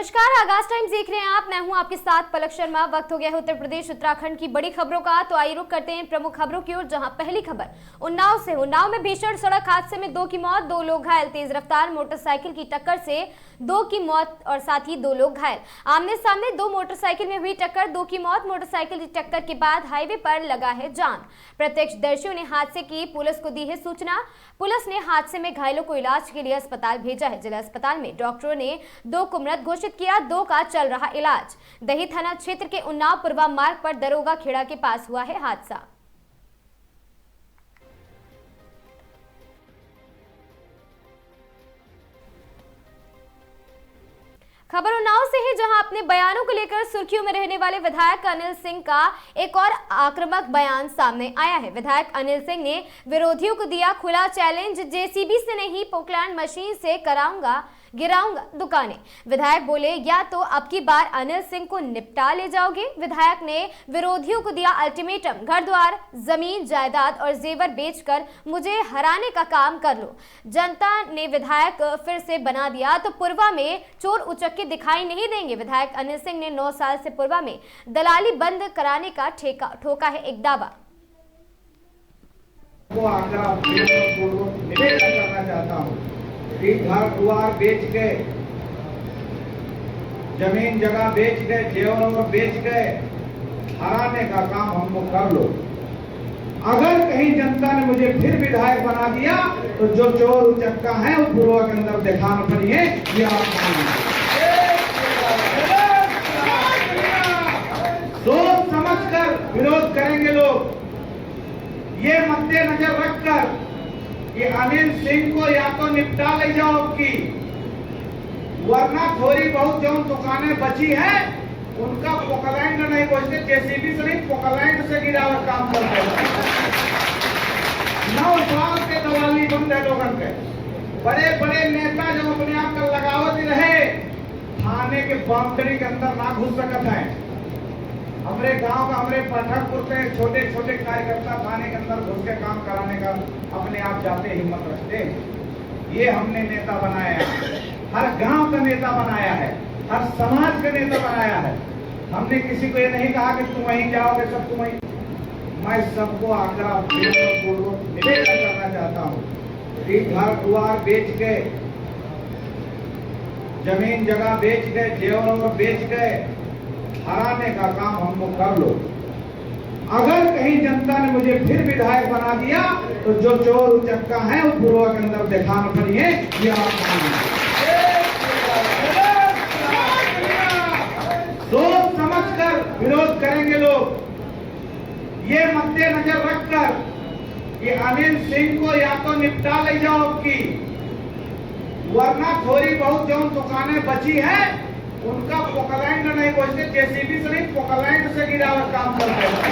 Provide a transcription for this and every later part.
नमस्कार, आगाज टाइम्स देख रहे हैं आप। मैं हूं आपके साथ पलक शर्मा। वक्त हो गया है उत्तर प्रदेश उत्तराखंड की बड़ी खबरों का, तो आइए रुक करते हैं प्रमुख खबरों की ओर। जहां पहली खबर उन्नाव से। उन्नाव में भीषण सड़क हादसे में 2 की मौत, 2 लोग घायल। तेज रफ्तार मोटरसाइकिल की टक्कर से 2 की मौत और साथ ही 2 लोग घायल। आमने सामने 2 मोटरसाइकिल में हुई टक्कर, 2 की मौत। मोटरसाइकिल की टक्कर के बाद हाईवे पर लगा है जाम। प्रत्यक्षदर्शियों ने हादसे की पुलिस को दी है सूचना। पुलिस ने हादसे में घायलों को इलाज के लिए अस्पताल भेजा है। जिला अस्पताल में डॉक्टरों ने 2 को मृत घोषित किया, 2 का चल रहा इलाज। दही थाना क्षेत्र के उन्नाव पूर्वा मार्ग पर दरोगा खेड़ा के पास हुआ है हादसा। खबर उन्नाव से है, जहां अपने बयानों को लेकर सुर्खियों में रहने वाले विधायक अनिल सिंह का एक और आक्रामक बयान सामने आया है। विधायक अनिल सिंह ने विरोधियों को दिया खुला चैलेंज, जेसीबी से नहीं पोकलैंड मशीन से गिराऊंगा दुकानें। विधायक बोले, या तो अब की बार अनिल सिंह को निपटा ले जाओगे। विधायक ने विरोधियों को दिया अल्टीमेटम, घर द्वार जमीन जायदाद और जेवर बेचकर मुझे हराने का काम कर लो। जनता ने विधायक फिर से बना दिया तो पूर्वा में चोर उचक्के दिखाई नहीं देंगे। विधायक अनिल सिंह ने 9 साल से पूर्वा में दलाली बंद कराने का ठोका है एक दावा। निवेदन करना चाहता हूँ कि घर द्वार बेच के, जमीन जगह बेच के, जेवर बेच के हराने का काम हम लोग कर लो। अगर कहीं जनता ने मुझे फिर विधायक बना दिया तो जो चोर उचक्का है वो पूर्व के अंदर दिखाना पड़िए। ये आप सोच समझ कर विरोध करेंगे लोग। ये मद्देनजर रखकर कि अनिल सिंह को या तो निपटा ले जाओ की, वरना थोड़ी बहुत जो दुकानें बची है उनका पोकलैंड नहीं पहुंचते, जेसीबी से नहीं पोकलैंड से गिरावट काम करते हैं। 9 साल के दलाली बंद है लोगों के। बड़े बड़े नेता जो अपने आप का लगावत रहे, थाने के बाउंड्री के अंदर ना घुस सकते हैं। हमारे गांव का, हमारे पठानपुर के छोटे छोटे कार्यकर्ता थाने के अंदर घुस के काम कराने का अपने आप जाते हिम्मत रखते हैं। ये हमने नेता बनाया है, हर गांव का नेता बनाया है, हर समाज का नेता बनाया है। हमने किसी को ये नहीं कहा कि तुम वहीं जाओगे, सब तुम वहीं। मैं सबको आग्रहपूर्वक निवेदन करना चाहता हूँ कि घर द्वार बेच के, जमीन जगह बेच के, जेवर बेच के हराने का काम हम लोग कर लो। अगर कहीं जनता ने मुझे फिर विधायक बना दिया तो जो चोर उचक्का है वो पूर्व के अंदर दिखाना पड़िए। ये आप सोच समझ कर विरोध करेंगे लोग। ये मद्देनजर रखकर कि अनिल सिंह को या तो निपटा ले जाओ की, वरना थोड़ी बहुत जो दुकानें बची है उनका पोकलैंड नहीं पहुंचते, जेसीबी से नहीं पोकलैंड से गिरावट काम करते हैं।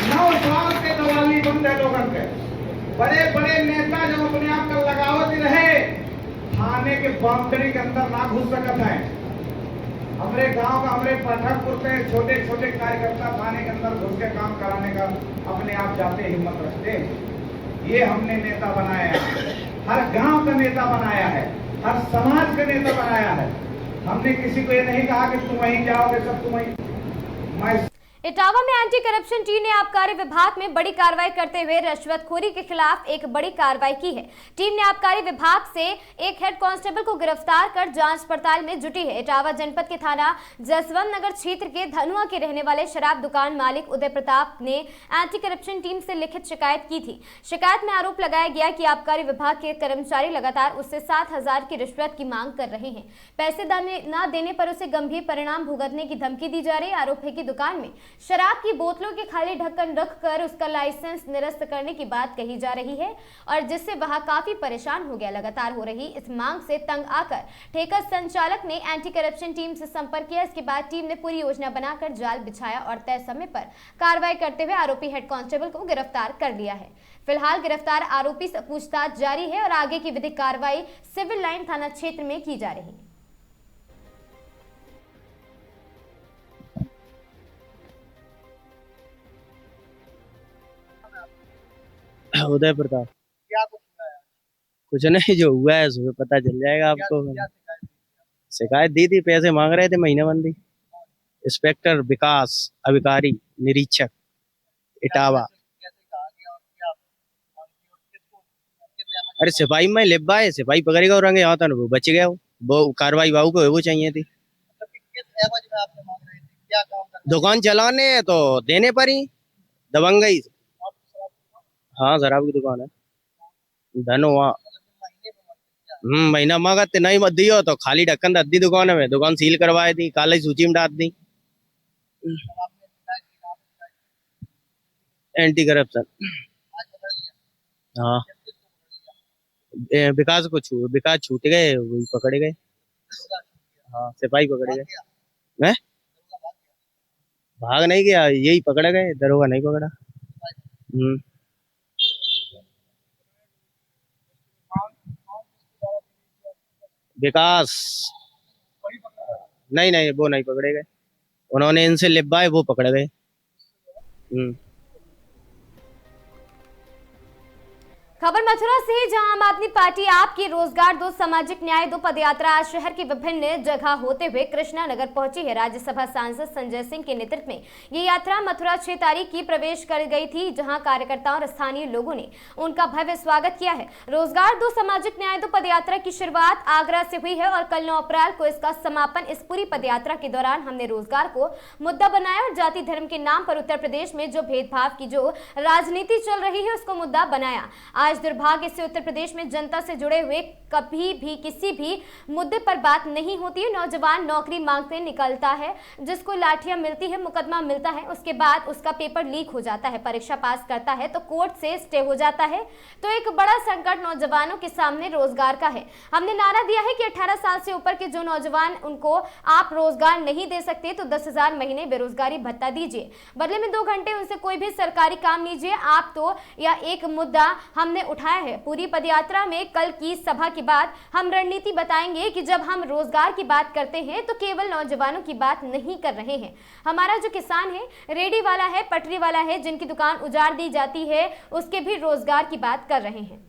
9 साल के दलाली बंद है लोगों के। बड़े बड़े नेता जो अपने आप का लगावत रहे, थाने के बाउंड्री के अंदर ना घुस सकते हैं। हमारे गांव का, हमारे पठानपुर के छोटे छोटे कार्यकर्ता थाने के अंदर घुस के काम कराने का अपने आप जाते हिम्मत रखते हैं। ये हमने नेता बनाया है, हर गांव का नेता बनाया है, हर समाज का नेता बनाया है। हमने किसी को ये नहीं कहा कि तुम वहीं जाओगे, सब तुम वहीं। मैं इटावा में एंटी करप्शन टीम ने आबकारी विभाग में बड़ी कार्रवाई करते हुए रिश्वतखोरी के खिलाफ एक बड़ी कार्रवाई की है। टीम ने आबकारी विभाग से एक हेड कांस्टेबल को गिरफ्तार कर जांच पड़ताल में जुटी है। इटावा जनपद के थाना जसवंत नगर क्षेत्र के धनुआ के रहने वाले शराब दुकान मालिक उदय प्रताप ने एंटी करप्शन टीम से लिखित शिकायत की थी। शिकायत में आरोप लगाया गया कि आबकारी विभाग के कर्मचारी लगातार उससे 7,000 की रिश्वत की मांग कर रहे हैं। पैसे न देने पर उसे गंभीर परिणाम भुगतने की धमकी दी जा रही। आरोप है कि दुकान में शराब की बोतलों के खाली ढक्कन रखकर उसका लाइसेंस निरस्त करने की बात कही जा रही है, और जिससे वह काफी परेशान हो गया। लगातार हो रही इस मांग से तंग आकर ठेका संचालक ने एंटी करप्शन टीम से संपर्क किया। इसके बाद टीम ने पूरी योजना बनाकर जाल बिछाया और तय समय पर कार्रवाई करते हुए आरोपी हेड कांस्टेबल को गिरफ्तार कर लिया है। फिलहाल गिरफ्तार आरोपी से पूछताछ जारी है और आगे की विधिक कार्रवाई सिविल लाइन थाना क्षेत्र में की जा रही है। उदय प्रताप। क्या कुछ हुआ है? कुछ नहीं, जो हुआ है सुबह पता चल जाएगा क्या आपको। क्या शिकायत थी? शिकायत दी थी, पैसे मांग रहे थे महीने बंदी। इंस्पेक्टर विकास अधिकारी निरीक्षक इटावा। अरे सिपाही में लिब्बा है, सिपाही पकड़ेगा और यहाँ था वो बच गया। वो कार्रवाई बाबू को वो चाहिए थी। दुकान चलाने है तो देने पर ही दबंगई। हाँ शराब की दुकान है। धन हुआ महीना मांगते नहीं मत दियो तो खाली ढक्कन दी दुकान में, दुकान सील करवाए दी, काली सूची में डाल दी। Anti corruption. हाँ विकास छूट गए, वही पकड़े गए। हाँ सिपाही पकड़े गए। मैं भाग नहीं गया, यही पकड़ा गए, दरोगा नहीं पकड़ा। हम्म। विकास नहीं नहीं वो नहीं पकड़े गए, उन्होंने इनसे लिब्बाए वो पकड़ गए। खबर मथुरा से, जहां आम आदमी पार्टी आपकी रोजगार दो सामाजिक न्याय दो पदयात्रा आज शहर की विभिन्न जगह होते हुए कृष्णा नगर पहुंची है। राज्यसभा सांसद संजय सिंह के नेतृत्व में ये यात्रा मथुरा 6 तारीख की प्रवेश कर गई थी, जहां कार्यकर्ताओं और स्थानीय लोगों ने उनका भव्य स्वागत किया है। रोजगार दो सामाजिक न्याय दो पदयात्रा की शुरुआत आगरा से हुई है और कल 9 अप्रैल को इसका समापन। इस पूरी पदयात्रा के दौरान हमने रोजगार को मुद्दा बनाया और जाति धर्म के नाम पर उत्तर प्रदेश में जो भेदभाव की जो राजनीति चल रही है उसको मुद्दा बनाया। आज दुर्भाग्य से उत्तर प्रदेश में जनता से जुड़े हुए कभी भी किसी भी मुद्दे पर बात नहीं होती है। नौजवान नौकरी मांगते निकलता है, जिसको लाठियां मिलती है, मुकदमा मिलता है, उसके बाद उसका पेपर लीक हो जाता है, परीक्षा पास करता है तो कोर्ट से स्टे हो जाता है। तो एक बड़ा संकट नौजवानों के सामने रोजगार का है। हमने नारा दिया है कि 18 साल से ऊपर के जो नौजवान उनको आप रोजगार नहीं दे सकते तो 10,000 महीने बेरोजगारी भत्ता दीजिए, बदले में 2 घंटे उनसे कोई भी सरकारी काम लीजिए आप तो। या एक मुद्दा हमने उठाया है। पूरी पदयात्रा में कल की सभा के बाद हम रणनीति बताएंगे कि जब हम रोजगार की बात करते हैं तो केवल नौजवानों की बात नहीं कर रहे हैं। हमारा जो किसान है, रेडी वाला है, पटरी वाला है, जिनकी दुकान उजाड़ दी जाती है, उसके भी रोजगार की बात कर रहे हैं।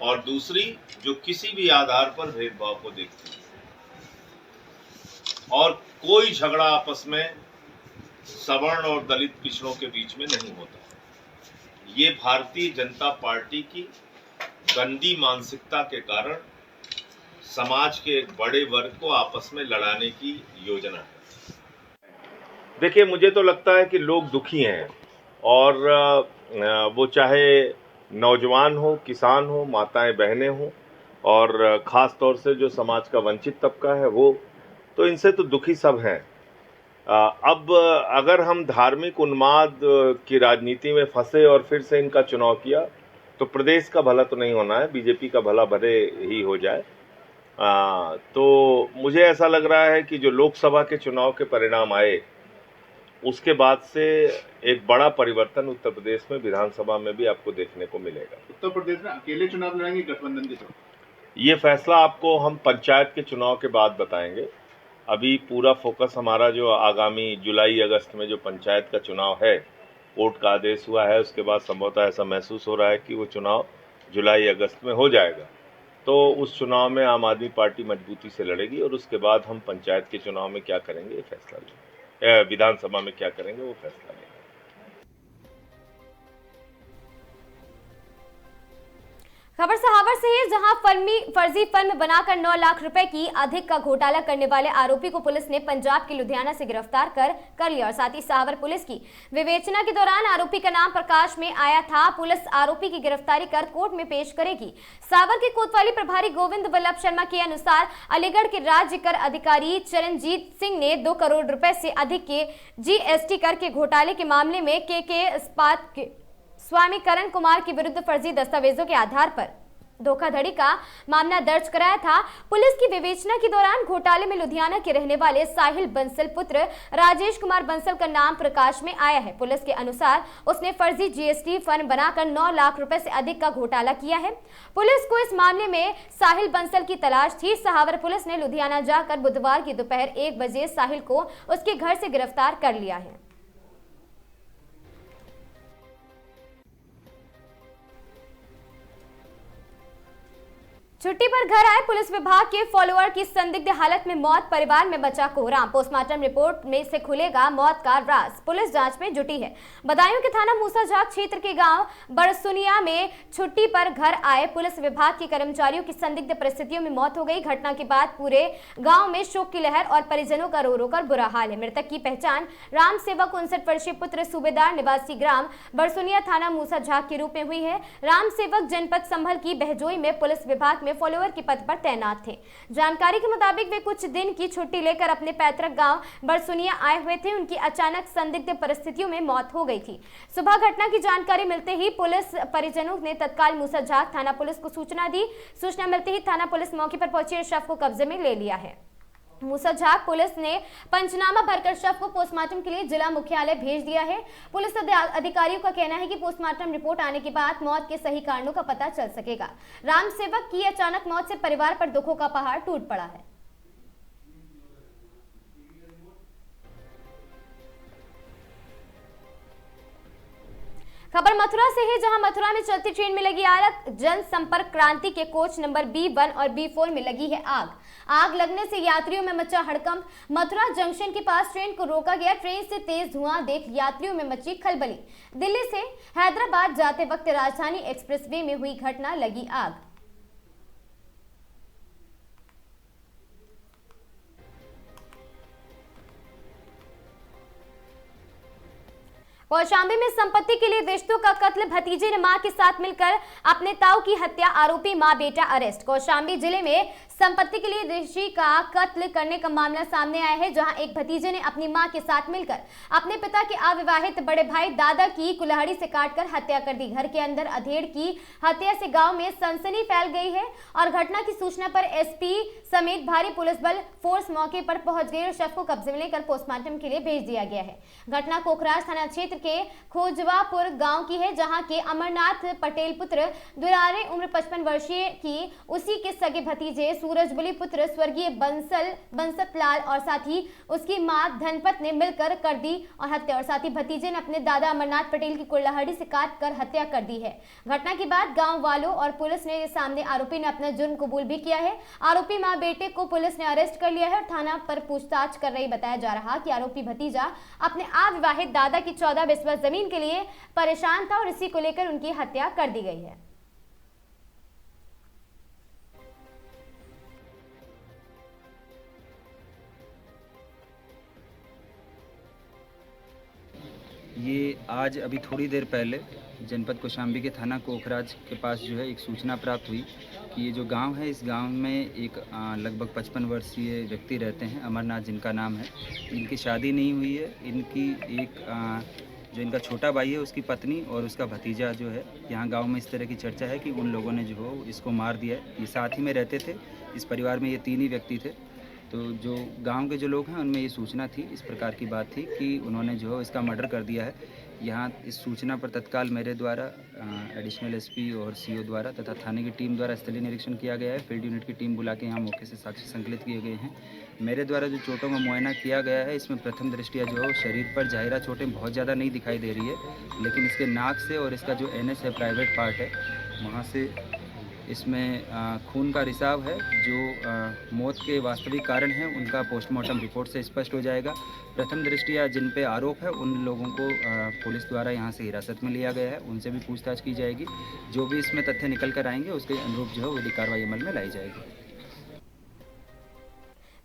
और दूसरी जो किसी भी आधार पर भेदभाव को देखती है और कोई झगड़ा आपस में सवर्ण और दलित पिछड़ों के बीच में नहीं होता। ये भारतीय जनता पार्टी की गंदी मानसिकता के कारण समाज के एक बड़े वर्ग को आपस में लड़ाने की योजना है। देखिए, मुझे तो लगता है कि लोग दुखी हैं और वो चाहे नौजवान हो, किसान हो, माताएं बहनें हो और ख़ास तौर से जो समाज का वंचित तबका है वो, तो इनसे तो दुखी सब हैं। अब अगर हम धार्मिक उन्माद की राजनीति में फंसे और फिर से इनका चुनाव किया तो प्रदेश का भला तो नहीं होना है, बीजेपी का भला भले ही हो जाए। तो मुझे ऐसा लग रहा है कि जो लोकसभा के चुनाव के परिणाम आए उसके बाद से एक बड़ा परिवर्तन उत्तर प्रदेश में विधानसभा में भी आपको देखने को मिलेगा। उत्तर प्रदेश में अकेले चुनाव लड़ेंगे गठबंधन के साथ? ये फैसला आपको हम पंचायत के चुनाव के बाद बताएंगे। अभी पूरा फोकस हमारा जो आगामी जुलाई अगस्त में जो पंचायत का चुनाव है, कोर्ट का आदेश हुआ है, उसके बाद संभवतः ऐसा महसूस हो रहा है कि वो चुनाव जुलाई अगस्त में हो जाएगा। तो उस चुनाव में आम आदमी पार्टी मजबूती से लड़ेगी और उसके बाद हम पंचायत के चुनाव में क्या करेंगे ये फैसला लेंगे, विधानसभा में क्या करेंगे वो फैसला लेंगे। खबर सहावर से है, जहां फर्जी फिल्म बनाकर 9 लाख रुपए की अधिक का घोटाला करने वाले आरोपी को पुलिस ने पंजाब के लुधियाना से गिरफ्तार कर लिया और साथ ही सहावर पुलिस की विवेचना के दौरान आरोपी का नाम प्रकाश में आया था। पुलिस आरोपी की गिरफ्तारी कर कोर्ट में पेश करेगी। सहावर के कोतवाली प्रभारी गोविंद वल्लभ शर्मा के अनुसार अलीगढ़ के राज्य कर अधिकारी चरणजीत सिंह ने 2 करोड़ रुपए से अधिक के GST कर के घोटाले के मामले में के इस्पात के स्वामी करण कुमार के विरुद्ध फर्जी दस्तावेजों के आधार पर धोखाधड़ी का मामला दर्ज कराया था। पुलिस की विवेचना के दौरान घोटाले में लुधियाना के रहने वाले साहिल बंसल पुत्र राजेश कुमार बंसल का नाम प्रकाश में आया है। पुलिस के अनुसार उसने फर्जी GST फर्म बनाकर 9 लाख रुपए से अधिक का घोटाला किया है। पुलिस को इस मामले में साहिल बंसल की तलाश थी। सहावर पुलिस ने लुधियाना जाकर बुधवार की दोपहर 1 बजे साहिल को उसके घर से गिरफ्तार कर लिया है। छुट्टी पर घर आए पुलिस विभाग के फॉलोअर की संदिग्ध हालत में मौत, परिवार में बचा कोहराम। पोस्टमार्टम रिपोर्ट में से खुलेगा मौत का राज, पुलिस जांच में जुटी है। बदायूं के थाना मूसाझाक क्षेत्र के गांव बरसुनिया में छुट्टी पर घर आए पुलिस विभाग के कर्मचारियों की संदिग्ध परिस्थितियों में मौत हो गई। घटना के बाद पूरे गाँव में शोक की लहर और परिजनों का रो रो कर बुरा हाल है। मृतक की पहचान राम सेवक 59 वर्षीय पुत्र सूबेदार निवासी ग्राम बरसुनिया थाना मूसाझाक के रूप में हुई है। राम सेवक जनपद संभल की बहजोई में पुलिस विभाग में फॉलोअर के पद पर तैनात थे। जानकारी के मुताबिक वे कुछ दिन की छुट्टी लेकर अपने पैतृक गांव बरसुनिया आए हुए थे। उनकी अचानक संदिग्ध परिस्थितियों में मौत हो गई थी। सुबह घटना की जानकारी मिलते ही पुलिस परिजनों ने तत्काल मूसाझाक थाना पुलिस को सूचना दी। सूचना मिलते ही थाना पुलिस मौके पर पहुंची और शव को कब्जे में ले लिया है। मूसाझाक पुलिस ने पंचनामा भरकर शव को पोस्टमार्टम के लिए जिला मुख्यालय भेज दिया है। पुलिस अधिकारियों का कहना है कि पोस्टमार्टम रिपोर्ट आने के बाद मौत के सही कारणों का पता चल सकेगा। राम सेवक की अचानक मौत से परिवार पर दुखों का पहाड़ टूट पड़ा है। खबर मथुरा से है, जहां मथुरा में चलती ट्रेन में लगी आग। जनसंपर्क क्रांति के कोच नंबर B1 और B4 में लगी है आग। आग लगने से यात्रियों में मचा हड़कंप। मथुरा जंक्शन के पास ट्रेन को रोका गया। ट्रेन से तेज धुआं देख यात्रियों में मची खलबली। दिल्ली से हैदराबाद जाते वक्त राजधानी एक्सप्रेसवे में हुई घटना, लगी आग। कौशाम्बी में संपत्ति के लिए रिश्तों का कत्ल, भतीजे ने मां के साथ मिलकर अपने ताऊ की हत्या, आरोपी मां बेटा अरेस्ट। कौशाम्बी जिले में संपत्ति के लिए ऋषि का कत्ल करने का मामला सामने आया है, जहां एक भतीजे ने अपनी मां के साथ मिलकर अपने पिता के अविवाहित बड़े भाई दादा की कुल्हाड़ी से काटकर हत्या कर दी। घर के अंदर अधेड़ की हत्या से गांव में सनसनी फैल गई है और घटना की सूचना पर एसपी समेत भारी पुलिस बल फोर्स मौके पर पहुंच गई और शव को कब्जे में लेकर पोस्टमार्टम के लिए भेज दिया गया है। घटना कोखराज थाना क्षेत्र के खोजवापुर गांव की है, जहां के अमरनाथ पटेल पुत्र दुलारे उम्र 55 वर्षीय की उसी के सगे भतीजे सूरजबली पुत्र स्वर्गीय बंसत लाल और साथ ही उसकी मां धनपत ने मिलकर कर दी और हत्या, और साथ ही भतीजे ने अपने दादा अमरनाथ पटेल की कुल्हाड़ी से काट कर हत्या कर दी है। घटना के बाद गांव वालों और पुलिस ने सामने आरोपी ने अपना जुर्म कबूल भी किया है। आरोपी मां बेटे को पुलिस ने अरेस्ट कर लिया है और थाना पर पूछताछ कर रही। बताया जा रहा कि आरोपी भतीजा अपने अविवाहित दादा की 14 बिस्वा जमीन के लिए परेशान था और इसी को लेकर उनकी हत्या कर दी गई है। ये आज अभी थोड़ी देर पहले जनपद कौशाम्बी के थाना कोखराज के पास जो है एक सूचना प्राप्त हुई कि ये जो गांव है, इस गांव में एक लगभग 55 वर्षीय व्यक्ति रहते हैं, अमरनाथ जिनका नाम है। इनकी शादी नहीं हुई है। इनकी एक जो इनका छोटा भाई है उसकी पत्नी और उसका भतीजा जो है, यहाँ गांव में इस तरह की चर्चा है कि उन लोगों ने जो हो इसको मार दिया है। ये साथ ही में रहते थे। इस परिवार में ये 3 ही व्यक्ति थे। तो जो गांव के जो लोग हैं उनमें ये सूचना थी, इस प्रकार की बात थी कि उन्होंने जो है इसका मर्डर कर दिया है। यहाँ इस सूचना पर तत्काल मेरे द्वारा एडिशनल एसपी और सीओ द्वारा तथा थाने की टीम द्वारा स्थलीय निरीक्षण किया गया है। फील्ड यूनिट की टीम बुला के यहाँ मौके से साक्ष्य संकलित किए गए हैं। मेरे द्वारा जो चोटों का मुआयना किया गया है, इसमें प्रथम दृष्टिया जो शरीर पर ज़ाहिरा चोटें बहुत ज़्यादा नहीं दिखाई दे रही है, लेकिन इसके नाक से और इसका जो एनएस है, प्राइवेट पार्ट है, वहाँ से इसमें खून का रिसाव है। जो मौत के वास्तविक कारण हैं उनका पोस्टमार्टम रिपोर्ट से स्पष्ट हो जाएगा। प्रथम दृष्टिया जिन पे आरोप है उन लोगों को पुलिस द्वारा यहाँ से हिरासत में लिया गया है, उनसे भी पूछताछ की जाएगी। जो भी इसमें तथ्य निकल कर आएंगे उसके अनुरूप जो है विधिक कार्रवाई अमल में लाई जाएगी।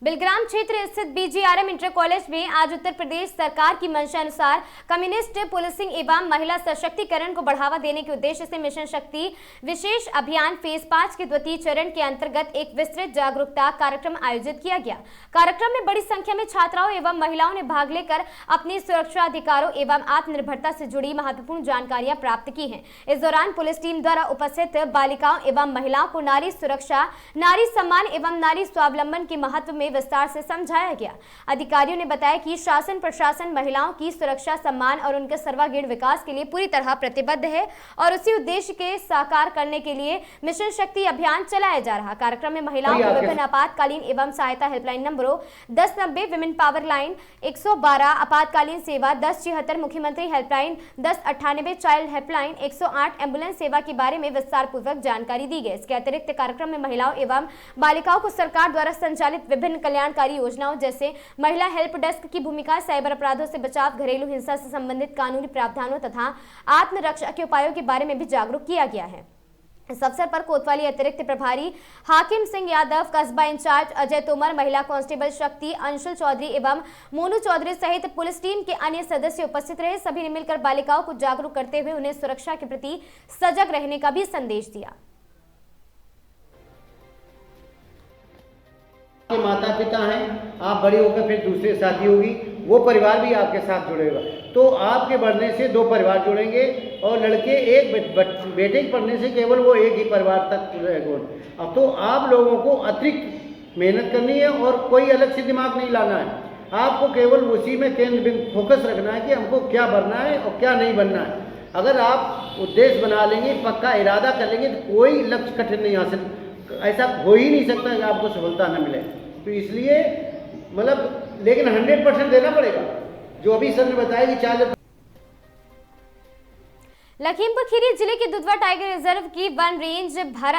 बिलग्राम क्षेत्र स्थित बीजीआरएम इंटर कॉलेज में आज उत्तर प्रदेश सरकार की मंशा अनुसार कम्युनिस्ट पुलिसिंग एवं महिला सशक्तिकरण को बढ़ावा देने के उद्देश्य से मिशन शक्ति विशेष अभियान फेज 5 के द्वितीय चरण के अंतर्गत एक विस्तृत जागरूकता कार्यक्रम आयोजित किया गया। कार्यक्रम में बड़ी संख्या में छात्राओं एवं महिलाओं ने भाग लेकर अपनी सुरक्षा अधिकारों एवं आत्मनिर्भरता से जुड़ी महत्वपूर्ण जानकारियां प्राप्त की हैं। इस दौरान पुलिस टीम द्वारा उपस्थित बालिकाओं एवं महिलाओं को नारी सुरक्षा, नारी सम्मान एवं नारी स्वावलंबन के महत्व में में विस्तार से समझाया गया। अधिकारियों ने बताया कि शासन प्रशासन महिलाओं की सुरक्षा, सम्मान और उनके सर्वांगीण विकास के लिए पूरी तरह प्रतिबद्ध है और उसी उद्देश्य के साकार करने के लिए मिशन शक्ति अभियान चलाया जा रहा। कार्यक्रम में महिलाओं को विभिन्न आपातकालीन एवं सहायता हेल्पलाइन नंबरों 1090, विमेन पावर लाइन 112, आपातकालीन सेवा 1076, मुख्यमंत्री हेल्पलाइन 1098, चाइल्ड हेल्पलाइन 108, एम्बुलेंस सेवा के बारे में विस्तार पूर्वक जानकारी दी गई। इसके अतिरिक्त कार्यक्रम में महिलाओं एवं बालिकाओं को सरकार द्वारा संचालित विभिन्न कल्याणकारी योजनाओं जैसे महिला हेल्प डेस्क की भूमिका, साइबर अपराधों से बचाव, घरेलू हिंसा से संबंधित कानूनी प्रावधानों तथा आत्मरक्षा के उपायों के बारे में भी जागरूक किया गया है। इस अवसर पर कोतवाली अतिरिक्त प्रभारी हाकिम सिंह यादव, कस्बा इंचार्ज अजय तोमर, महिला कांस्टेबल शक्ति, अंशुल चौधरी एवं मोनू चौधरी सहित पुलिस टीम के अन्य सदस्य उपस्थित रहे। सभी ने मिलकर बालिकाओं को जागरूक करते हुए उन्हें सुरक्षा के प्रति सजग रहने का भी संदेश दिया। माता पिता हैं, आप बड़ी होकर फिर दूसरे शादी होगी, वो परिवार भी आपके साथ जुड़ेगा, तो आपके बढ़ने से दो परिवार जुड़ेंगे और लड़के एक बेटे के पढ़ने से केवल वो एक ही परिवार तक रहेगा। अब तो आप लोगों को अतिरिक्त मेहनत करनी है और कोई अलग से दिमाग नहीं लाना है। आपको केवल उसी में केंद्र फोकस रखना है कि हमको क्या बनना है और क्या नहीं बनना है। अगर आप उद्देश्य बना लेंगे, पक्का इरादा कर लेंगे, तो कोई लक्ष्य कठिन नहीं हासिल, ऐसा हो ही नहीं सकता कि आपको सफलता न मिले। तो इसलिए मतलब लेकिन 100% देना पड़ेगा। जो अभी सर ने बताया कि 4 लखीमपुर खीरी जिले के दुधवा टाइगर रिजर्व की वन रेंज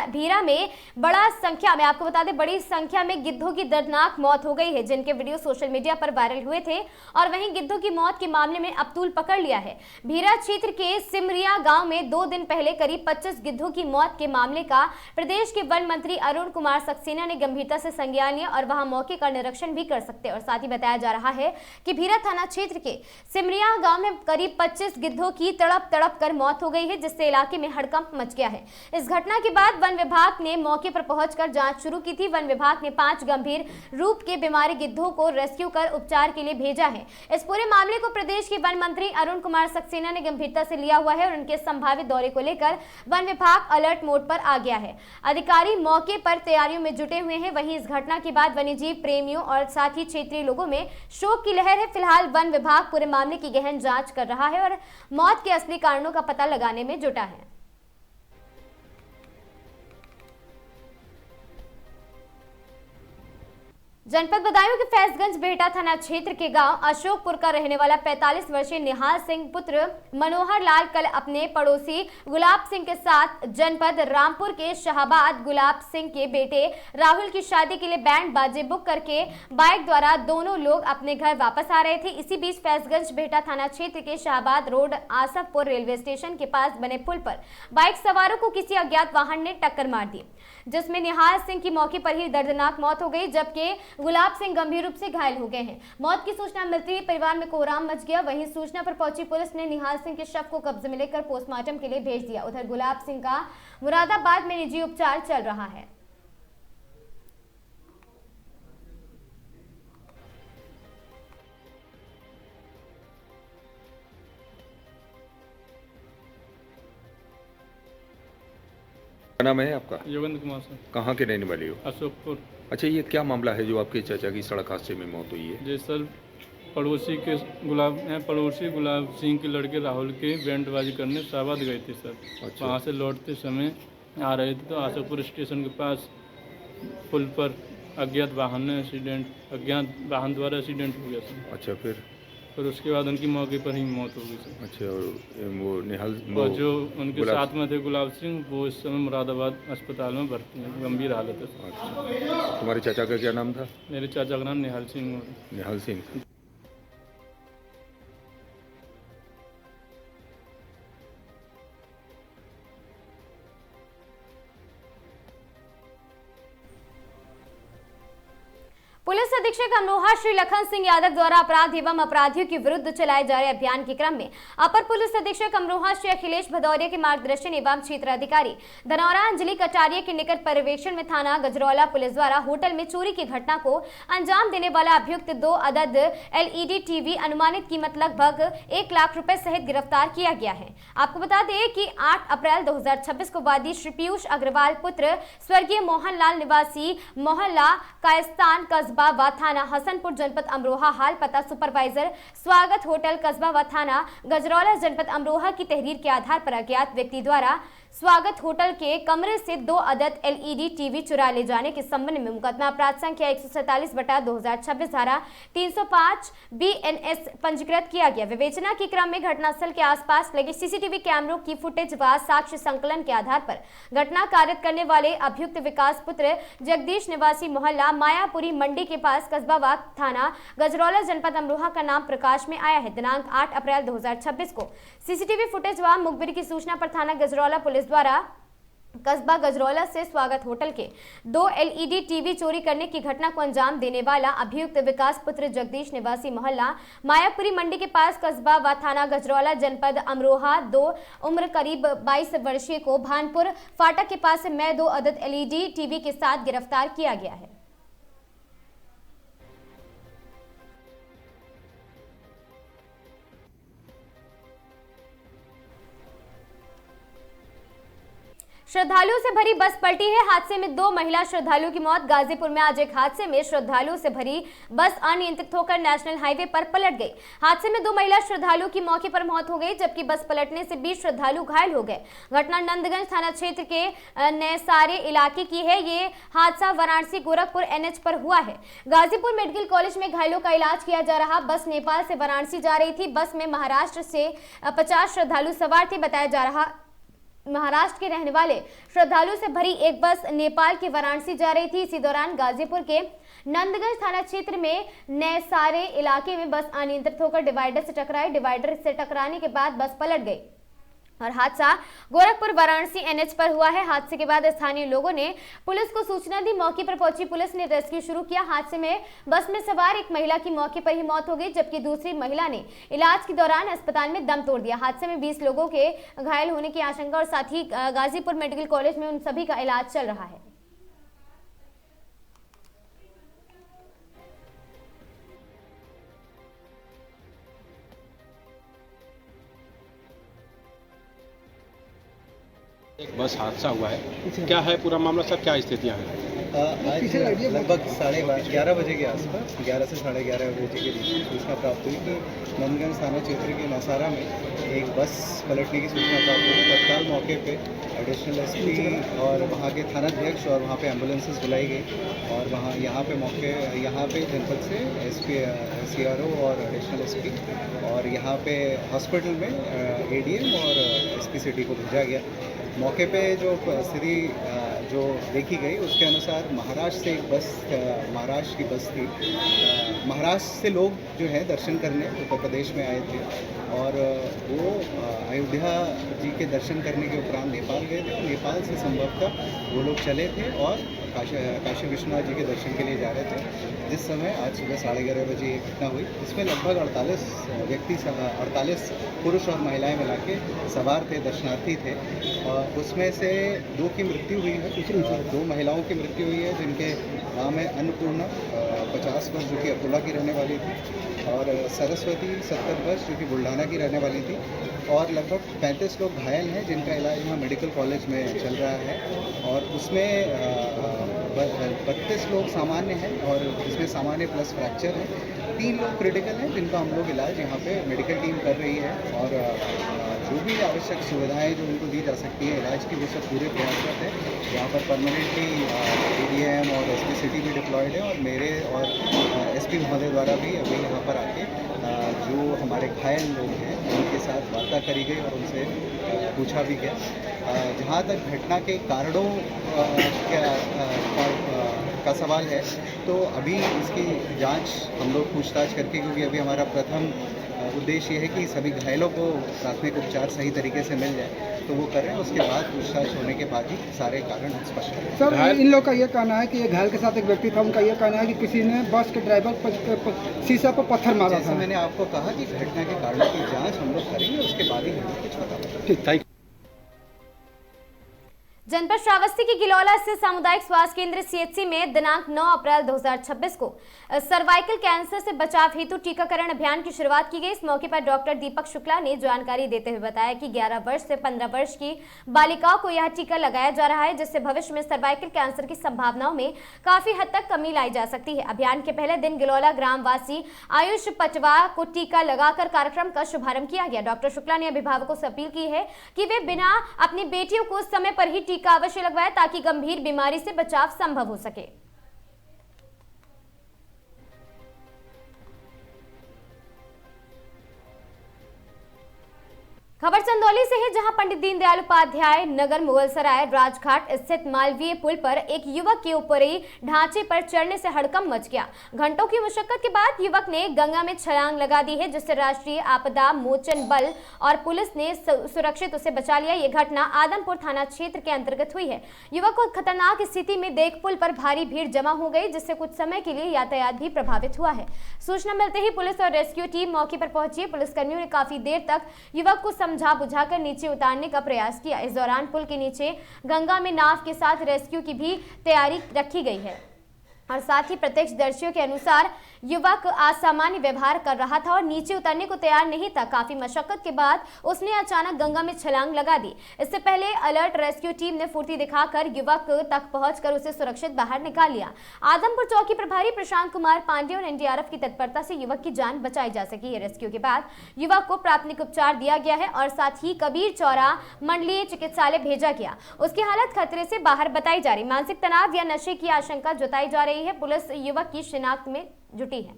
भीरा में आपको बता दें बड़ी संख्या में गिद्धों की दर्दनाक मौत हो गई है, जिनके वीडियो सोशल मीडिया पर वायरल हुए थे। और वहीं गिद्धों की मौत के मामले में अब तूल पकड़ लिया है। भीरा क्षेत्र के सिमरिया गांव में 2 दिन पहले करीब 25 गिद्धों की मौत के मामले का प्रदेश के वन मंत्री अरुण कुमार सक्सेना ने गंभीरता से संज्ञान लिया और वहां मौके का निरीक्षण भी कर सकते। और साथ ही बताया जा रहा है कि भीरा थाना क्षेत्र के सिमरिया गाँव में करीब 25 गिद्धों की तड़प कर मौत हो गई है, जिससे इलाके में हड़कंप मच गया है। इस घटना के बाद वन विभाग ने मौके पर पहुंचकर जांच शुरू की थी। वन विभाग ने 5 गंभीर रूप के बीमारी गिद्धों को रेस्क्यू कर उपचार के लिए भेजा है। इस पूरे मामले को प्रदेश के वन मंत्री अरुण कुमार सक्सेना ने गंभीरता से लिया हुआ है और उनके संभावित दौरे को लेकर वन विभाग अलर्ट मोड पर आ गया है। अधिकारी मौके पर तैयारियों में जुटे हुए हैं। वहीं इस घटना के बाद वन्यजीव प्रेमियों और साथ ही क्षेत्रीय लोगों में शोक की लहर है। फिलहाल वन विभाग पूरे मामले की गहन जांच कर रहा है और मौत के असली कारणों का पता लगाने में जुटा है। जनपद बदायूं के फैजगंज बेहटा थाना क्षेत्र के गांव अशोकपुर का रहने वाला 45 वर्षीय निहाल सिंह पुत्र मनोहर लाल कल अपने पड़ोसी गुलाब सिंह के साथ जनपद रामपुर के शाहबाद गुलाब सिंह के बेटे राहुल की शादी के लिए बैंड बाजे बुक करके बाइक द्वारा दोनों लोग अपने घर वापस आ रहे थे। इसी बीच फैजगंज बेहटा थाना क्षेत्र के Shahabad road Asafpur railway station के पास बने पुल पर बाइक सवारों को किसी अज्ञात वाहन ने टक्कर मार दी, जिसमें निहाल सिंह की मौके पर ही दर्दनाक मौत हो गई, जबकि गुलाब सिंह गंभीर रूप से घायल हो गए हैं। मौत की सूचना मिलते ही परिवार में कोहराम मच गया। वहीं सूचना पर पहुंची पुलिस ने निहाल सिंह के शव को कब्जे में लेकर पोस्टमार्टम के लिए भेज दिया। उधर गुलाब सिंह का मुरादाबाद में निजी उपचार चल रहा है। क्या नाम है आपका? योगेंद्र कुमार सर। कहाँ के रहने वाले हो? अशोकपुर। अच्छा, ये क्या मामला है जो आपके चाचा की सड़क हादसे में मौत हुई है? जी सर, पड़ोसी गुलाब सिंह के लड़के राहुल के बैंडबाजी करने शाहबाद गए थे सर। अच्छा। वहाँ से लौटते समय आ रहे थे तो अशोकपुर स्टेशन के पास पुल पर अज्ञात वाहन द्वारा एक्सीडेंट हो गया सर। अच्छा, फिर उसके बाद उनकी मौके पर ही मौत हो गई सर। अच्छा, और वो निहाल और जो उनके साथ में थे गुलाब सिंह, वो इस समय मुरादाबाद अस्पताल में भर्ती हैं, गंभीर हालत है। अच्छा, तुम्हारे चाचा का क्या नाम था? मेरे चाचा का नाम निहाल सिंह। निहाल सिंह। पुलिस अधीक्षक अमरोहा श्री लखन सिंह यादव द्वारा अपराध एवं अपराधियों के विरुद्ध चलाए जा रहे अभियान के क्रम में अपर पुलिस अधीक्षक अमरोहा श्री अखिलेश भदौरिया के मार्गदर्शन एवं क्षेत्राधिकारी धनौरा अंजलि कटारिया के निकट पर्यवेक्षण में थाना गजरौला पुलिस द्वारा होटल में चोरी की घटना को अंजाम देने वाला अभियुक्त 2 अदद LED टीवी अनुमानित कीमत लगभग 1 लाख रुपए सहित गिरफ्तार किया गया है। आपको बता दें कि 8 अप्रैल 2026 को वादी श्री पीयूष अग्रवाल पुत्र स्वर्गीय मोहन लाल निवासी मोहल्ला कायस्तान कस्बा कस्बा व थाना हसनपुर जनपद अमरोहा हाल पता सुपरवाइजर स्वागत होटल कस्बा व थाना गजरौला जनपद अमरोहा की तहरीर के आधार पर अज्ञात व्यक्ति द्वारा स्वागत होटल के कमरे से 2 अदद एलईडी टीवी चुरा ले जाने के संबंध में मुकदमा अपराध संख्या 147/2026 धारा 305 BNS पंजीकृत किया गया। विवेचना के क्रम में घटनास्थल के आसपास लगे सीसीटीवी कैमरों की फुटेज व साक्ष्य संकलन के आधार पर घटना कारित करने वाले अभियुक्त विकास पुत्र जगदीश निवासी मोहल्ला मायापुरी मंडी के पास कस्बा व थाना गजरौला जनपद अमरोहा का नाम प्रकाश में आया है। दिनांक 8 अप्रैल 2026 को सीसीटीवी फुटेज व मुखबिर की सूचना पर थाना गजरौला पुलिस द्वारा कस्बा गजरौला से स्वागत होटल के 2 एलईडी टीवी चोरी करने की घटना को अंजाम देने वाला अभियुक्त विकास पुत्र जगदीश निवासी मोहल्ला मायापुरी मंडी के पास कस्बा व थाना गजरौला जनपद अमरोहा उम्र करीब 22 वर्षीय को भानपुर फाटक के पास में 2 अदद एलईडी टीवी के साथ गिरफ्तार किया गया है। श्रद्धालुओं से भरी बस पलटी है। हादसे में 2 महिला श्रद्धालुओं की मौत। गाजीपुर में आज एक हादसे में श्रद्धालुओं से भरी बस अनियंत्रित होकर नेशनल हाईवे पर पलट गई। हादसे में 2 महिला श्रद्धालुओं की मौके पर मौत हो गई, जबकि बस पलटने से 20 श्रद्धालु घायल हो गए। घटना नंदगंज थाना क्षेत्र के नैसारे इलाके की है। ये हादसा वाराणसी गोरखपुर NH पर हुआ है। गाजीपुर मेडिकल कॉलेज में घायलों का इलाज किया जा रहा। बस नेपाल से वाराणसी जा रही थी। बस में महाराष्ट्र से 50 श्रद्धालु सवार थे। बताया जा रहा महाराष्ट्र के रहने वाले श्रद्धालुओं से भरी एक बस नेपाल के वाराणसी जा रही थी। इसी दौरान गाजीपुर के नंदगंज थाना क्षेत्र में नैसारे इलाके में बस अनियंत्रित होकर डिवाइडर से टकराई। डिवाइडर से टकराने के बाद बस पलट गई और हादसा गोरखपुर वाराणसी NH पर हुआ है। हादसे के बाद स्थानीय लोगों ने पुलिस को सूचना दी। मौके पर पहुंची पुलिस ने रेस्क्यू शुरू किया। हादसे में बस में सवार एक महिला की मौके पर ही मौत हो गई, जबकि दूसरी महिला ने इलाज के दौरान अस्पताल में दम तोड़ दिया। हादसे में 20 लोगों के घायल होने की आशंका और साथ ही गाजीपुर मेडिकल कॉलेज में उन सभी का इलाज चल रहा है। एक बस हादसा हुआ है, क्या है पूरा मामला सर, क्या स्थितियाँ हैं? आज लगभग 11:30 बजे के आसपास 11 से 11:30 बजे के बीच सूचना प्राप्त हुई कि नंदगंज थाना क्षेत्र के नसारा में एक बस पलटने की सूचना प्राप्त हुई। तत्काल मौके पे एडिशनल SP और वहाँ के थानाध्यक्ष और वहाँ पे एम्बुलेंसेस बुलाई गई और यहाँ पे जनपद से SP CRO और एडिशनल SP और यहाँ पे हॉस्पिटल में ADM और SP सिटी को भेजा गया। मौके पे जो स्थिति जो देखी गई उसके अनुसार महाराष्ट्र से एक बस महाराष्ट्र की बस थी। महाराष्ट्र से लोग जो है दर्शन करने उत्तर प्रदेश में आए थे और वो अयोध्या जी के दर्शन करने के उपरांत नेपाल गए थे। नेपाल से संभवतः वो लोग चले थे और काशी विश्वनाथ जी के दर्शन के लिए जा रहे थे। जिस समय आज सुबह 11:30 बजे ये घटना हुई, इसमें लगभग 48 पुरुष और महिलाएं मिला के सवार थे, दर्शनार्थी थे। और उसमें से 2 की मृत्यु हुई है, 2 महिलाओं की मृत्यु हुई है जिनके नाम है अन्नपूर्णा 50 वर्ष जो कि अकोला की रहने वाली थी और सरस्वती 70 वर्ष जो कि बुल्ढाना की रहने वाली थी और लगभग 35 लोग घायल हैं जिनका इलाज यहाँ मेडिकल कॉलेज में चल रहा है और उसमें 32 लोग सामान्य हैं और इसमें सामान्य प्लस फ्रैक्चर है। 3 लोग क्रिटिकल हैं जिनका हम लोग इलाज यहाँ पे मेडिकल टीम कर रही है और जो भी आवश्यक सुविधाएं जो उनको दी जा सकती है इलाज की वो सब पूरे प्रयासरत है। यहाँ पर परमानेंटली ADM और SP सिटी भी डिप्लॉयड है और मेरे और SP महोदय द्वारा भी अभी यहाँ पर आके जो हमारे घायल लोग हैं उनके साथ वार्ता करी गई और उनसे पूछा भी गया। जहाँ तक घटना के कारणों का सवाल है तो अभी इसकी जांच हम लोग पूछताछ करके, क्योंकि अभी हमारा प्रथम उद्देश्य ये है कि सभी घायलों को प्राथमिक उपचार सही तरीके से मिल जाए, तो वो कर रहे हैं। उसके बाद पूछताछ होने के बाद ही सारे कारण स्पष्ट होंगे। सर, इन लोग का ये कहना है कि ये घायल के साथ एक व्यक्ति था, उनका ये कहना है कि किसी ने बस के ड्राइवर पर शीशा पर पत्थर मारा था। मैंने आपको कहा कि घटना के कारणों की जाँच हम लोग करेंगे, उसके बाद ही हम लोग कुछ पता। ठीक, थैंक यू। जनपद श्रावस्ती के गिलौला स्थित सामुदायिक स्वास्थ्य केंद्र सीएचसी में दिनांक 9 अप्रैल 2026 को सर्वाइकल कैंसर से बचाव हेतु टीकाकरण अभियान की शुरुआत की गई। इस मौके पर डॉक्टर दीपक शुक्ला ने जानकारी देते हुए बताया कि 11 वर्ष से 15 वर्ष की बालिकाओं को यह टीका लगाया जा रहा है, जिससे भविष्य में सर्वाइकल कैंसर की संभावनाओं में काफी हद तक कमी लाई जा सकती है। अभियान के पहले दिन गिलौला ग्रामवासी आयुष पटवा को टीका लगाकर कार्यक्रम का शुभारंभ किया गया। डॉक्टर शुक्ला ने अभिभावकों से अपील की है कि वे बिना अपनी बेटियों को समय पर ही टीका अवश्य लगवाएं ताकि गंभीर बीमारी से बचाव संभव हो सके। खबर चंदौली से है, जहां पंडित दीनदयाल उपाध्याय नगर मुगलसराय राजघाट स्थित मालवीय पुल पर एक युवक के ऊपरी ढांचे पर चढ़ने से हड़कंप मच गया। घंटों की मशक्कत के बाद युवक ने गंगा में छलांग लगा दी है, जिससे राष्ट्रीय आपदा मोचन बल और पुलिस ने सुरक्षित उसे बचा लिया। यह घटना आदमपुर थाना क्षेत्र के अंतर्गत हुई है। युवक को खतरनाक स्थिति में देख पुल पर भारी भीड़ जमा हो गई, जिससे कुछ समय के लिए यातायात भी प्रभावित हुआ है। सूचना मिलते ही पुलिस और रेस्क्यू टीम मौके पर पहुंची। पुलिसकर्मियों ने काफी देर तक युवक को समझा बुझाकर नीचे उतारने का प्रयास किया। इस दौरान पुल के नीचे गंगा में नाव के साथ रेस्क्यू की भी तैयारी रखी गई है और साथ ही प्रत्यक्षदर्शियों के अनुसार युवक असामान्य व्यवहार कर रहा था और नीचे उतरने को तैयार नहीं था। काफी मशक्कत के बाद उसने अचानक गंगा में छलांग लगा दी। इससे पहले अलर्ट रेस्क्यू टीम ने फुर्ती दिखाकर युवक तक पहुंचकर उसे सुरक्षित बाहर निकाल लिया। आदमपुर चौकी प्रभारी प्रशांत कुमार पांडे और एनडीआरएफ की तत्परता से युवक की जान बचाई जा सकी है। रेस्क्यू के बाद युवक को प्राथमिक उपचार दिया गया है और साथ ही कबीर चौरा मंडलीय चिकित्सालय भेजा गया। उसकी हालत खतरे से बाहर बताई जा रही। मानसिक तनाव या नशे की आशंका जताई जा रही है। पुलिस युवक की शिनाख्त में जुटी है।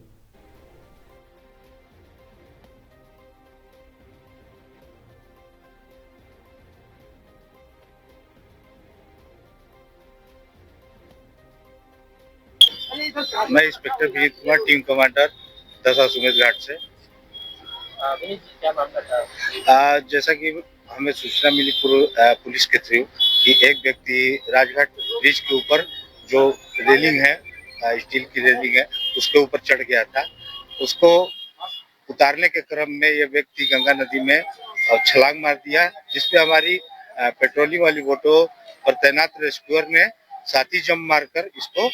मैं inspector Vineet Kumar, team commander दशा सुमेध घाट से। क्या मामला था? जैसा कि हमें सूचना मिली पुलिस के थ्रू कि एक व्यक्ति राजघाट ब्रिज के ऊपर जो रेलिंग है, स्टील की रेलिंग है, उसके ऊपर चढ़ गया था। उसको उतारने के क्रम में यह व्यक्ति गंगा नदी में छलांग मार दिया, जिसपे हमारी पेट्रोलिंग वाली बोटों पर तैनात रेस्क्यूअर ने साथी जंप मारकर इसको